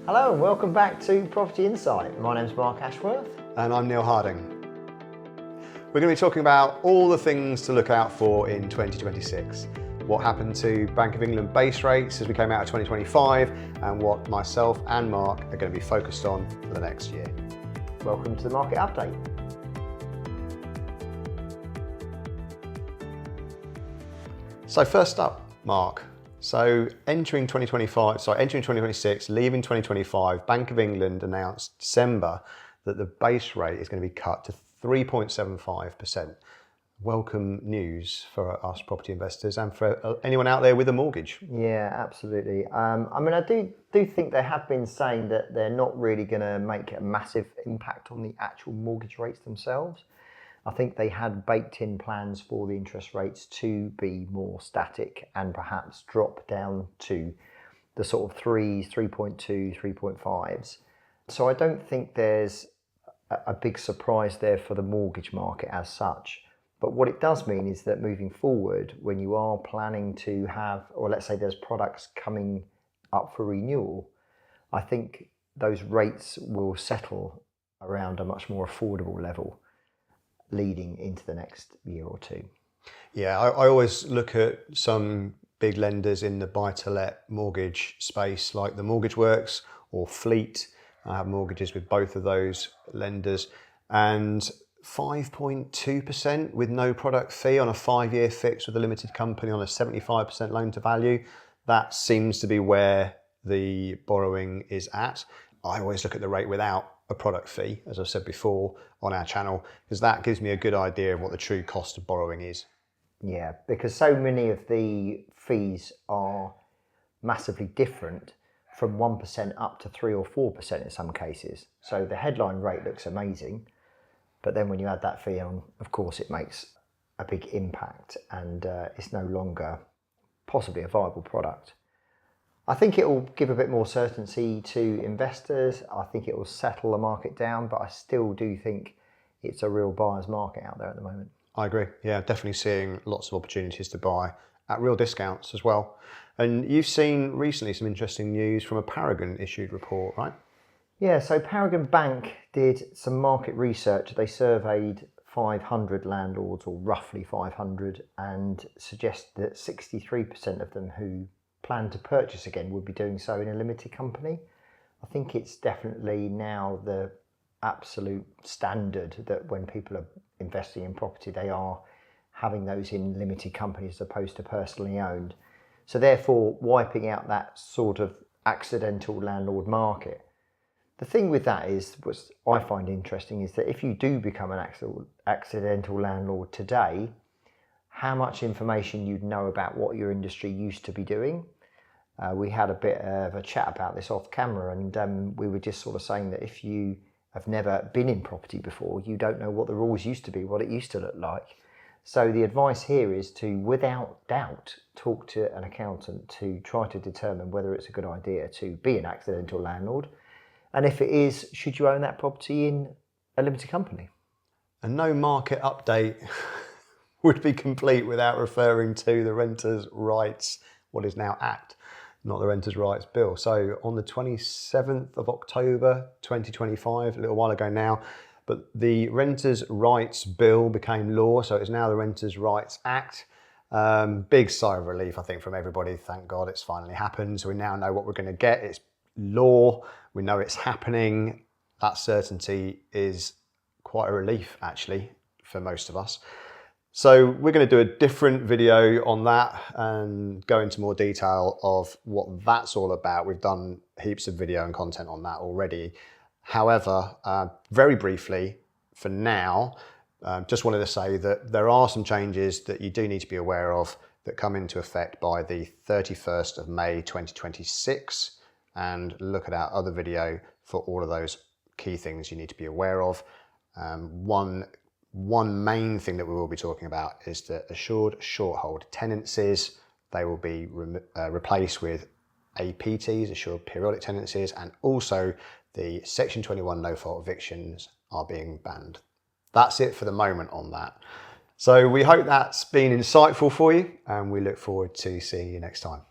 Hello and welcome back to Property Insight. My name's Mark Ashworth. And I'm Neil Harding. We're going to be talking about all the things to look out for in 2026. What happened to Bank of England base rates as we came out of 2025 and what myself and Mark are going to be focused on for the next year. Welcome to the market update. So first up, Mark. So entering 2026, leaving 2025, Bank of England announced December that the base rate is going to be cut to 3.75%. Welcome news for us property investors and for anyone out there with a mortgage. Yeah, absolutely. I do think they have been saying that they're not really going to make a massive impact on the actual mortgage rates themselves. I think they had baked in plans for the interest rates to be more static and perhaps drop down to the sort of 3s, 3.2, 3.5s. So I don't think there's a big surprise there for the mortgage market as such. But what it does mean is that moving forward, when you are planning to have, or let's say there's products coming up for renewal, I think those rates will settle around a much more affordable level leading into the next year or two. Yeah, I always look at some big lenders in the buy-to-let mortgage space like the Mortgage Works or Fleet. I have mortgages with both of those lenders, and 5.2% with no product fee on a 5-year fix with a limited company on a 75% loan to value. That seems to be where the borrowing is at. I always look at the rate without a product fee, as I've said before on our channel, because that gives me a good idea of what the true cost of borrowing is. Yeah, because so many of the fees are massively different, from 1% up to 3 or 4% in some cases. So the headline rate looks amazing, but then when you add that fee on, of course, it makes a big impact, and it's no longer possibly a viable product. I think it will give a bit more certainty to investors. I think it will settle the market down, but I still do think it's a real buyer's market out there at the moment. I agree. Yeah, definitely seeing lots of opportunities to buy at real discounts as well. And you've seen recently some interesting news from a Paragon issued report, right? Yeah, so Paragon Bank did some market research. They surveyed 500 landlords, or roughly 500, and suggest that 63% of them who plan to purchase again would be doing so in a limited company. I think it's definitely now the absolute standard that when people are investing in property, they are having those in limited companies as opposed to personally owned. So therefore, wiping out that sort of accidental landlord market. The thing with that is, what I find interesting is that if you do become an accidental landlord today, how much information you'd know about what your industry used to be doing. We had a bit of a chat about this off camera, and we were just sort of saying that if you have never been in property before, you don't know what the rules used to be, what it used to look like. So the advice here is to, without doubt, talk to an accountant to try to determine whether it's a good idea to be an accidental landlord. And if it is, should you own that property in a limited company? And no market update would be complete without referring to the Renters' Rights, what is now Act, not the Renters' Rights Bill. So on the 27th of October 2025, a little while ago now, but the Renters' Rights Bill became law, so it's now the Renters' Rights Act. Big sigh of relief, I think, from everybody. Thank God it's finally happened. So we now know what we're going to get. It's law. We know it's happening. That certainty is quite a relief, actually, for most of us. So we're going to do a different video on that and go into more detail of what that's all about. We've done heaps of video and content on that already. However, very briefly, for now, just wanted to say that there are some changes that you do need to be aware of that come into effect by the 31st of May 2026, and look at our other video for all of those key things you need to be aware of. One main thing that we will be talking about is the assured short hold tenancies. They will be replaced with APTs, assured periodic tenancies, and also the Section 21 no-fault evictions are being banned. That's it for the moment on that. So we hope that's been insightful for you, and we look forward to seeing you next time.